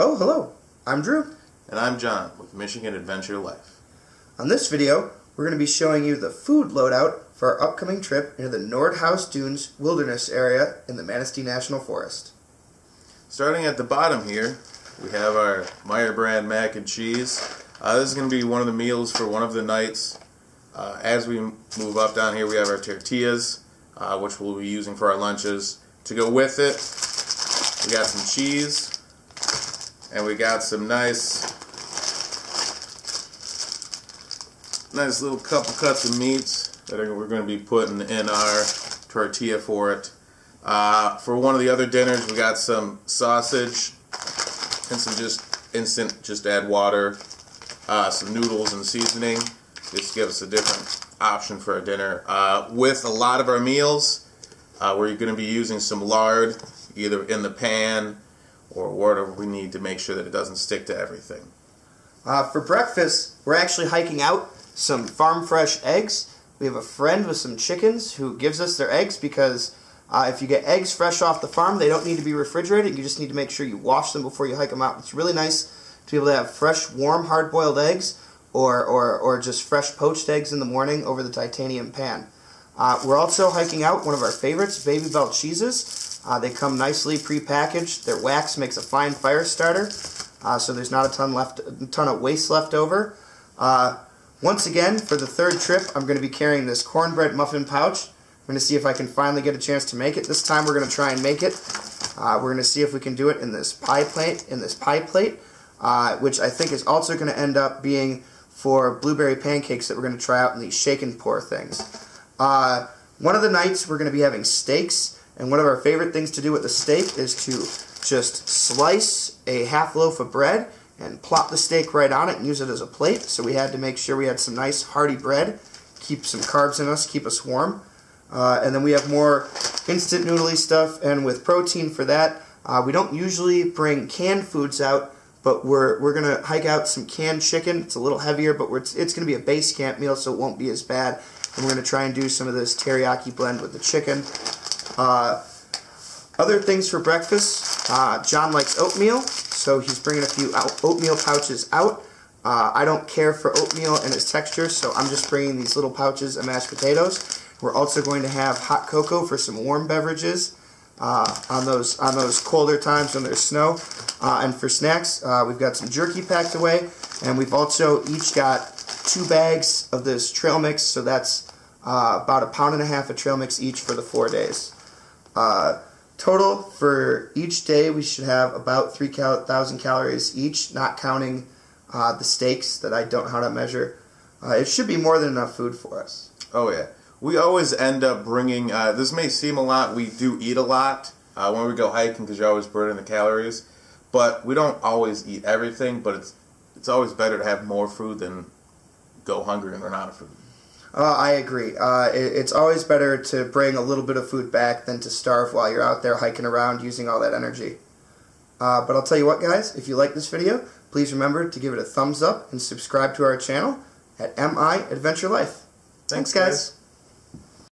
Oh, hello. I'm Drew. And I'm John with Michigan Adventure Life. On this video, we're going to be showing you the food loadout for our upcoming trip into the Nordhouse Dunes Wilderness Area in the Manistee National Forest. Starting at the bottom here, we have our Meyer brand mac and cheese. This is going to be one of the meals for one of the nights. As we move up down here, we have our tortillas, which we'll be using for our lunches. To go with it, we got some cheese, and we got some nice little couple cuts of meats that we're going to be putting in our tortilla for it. For one of the other dinners, we got some sausage and some just add water, some noodles and seasoning. Just give us a different option for our dinner. With a lot of our meals, we're going to be using some lard, either in the pan or whatever we need to make sure that it doesn't stick to everything. For breakfast, we're actually hiking out some farm fresh eggs. We have a friend with some chickens who gives us their eggs because if you get eggs fresh off the farm, they don't need to be refrigerated. You just need to make sure you wash them before you hike them out. It's really nice to be able to have fresh, warm, hard-boiled eggs or just fresh poached eggs in the morning over the titanium pan. We're also hiking out one of our favorites, Baby Bell cheeses. They come nicely pre-packaged. Their wax makes a fine fire starter, so there's not a ton of waste left over. Once again, for the third trip, I'm going to be carrying this cornbread muffin pouch. I'm going to see if I can finally get a chance to make it. This time we're going to try and make it. We're going to see if we can do it in this pie plate, which I think is also going to end up being for blueberry pancakes that we're going to try out in these shake and pour things. One of the nights we're going to be having steaks, and one of our favorite things to do with the steak is to just slice a half loaf of bread and plop the steak right on it and use it as a plate. So we had to make sure we had some nice hearty bread, keep some carbs in us, keep us warm. And then we have more instant noodly stuff, and with protein for that, we don't usually bring canned foods out, but we're going to hike out some canned chicken. It's a little heavier, but it's going to be a base camp meal, so it won't be as bad. And we're going to try and do some of this teriyaki blend with the chicken. Other things for breakfast, John likes oatmeal, so he's bringing a few oatmeal pouches out. I don't care for oatmeal and its texture, so I'm just bringing these little pouches of mashed potatoes. We're also going to have hot cocoa for some warm beverages on those colder times when there's snow. And for snacks, we've got some jerky packed away, and we've also each got 2 bags of this trail mix, so that's about 1.5 pounds of trail mix each for the 4 days. Total for each day, we should have about 3,000 calories each, not counting the steaks that I don't know how to measure. It should be more than enough food for us. Oh yeah. We always end up bringing, this may seem a lot, we do eat a lot when we go hiking because you're always burning the calories, but we don't always eat everything, but it's always better to have more food than go hungry and run out of food. I agree. It's always better to bring a little bit of food back than to starve while you're out there hiking around using all that energy. But I'll tell you what, guys, if you like this video, please remember to give it a thumbs up and subscribe to our channel at MIAdventureLife. Thanks, guys.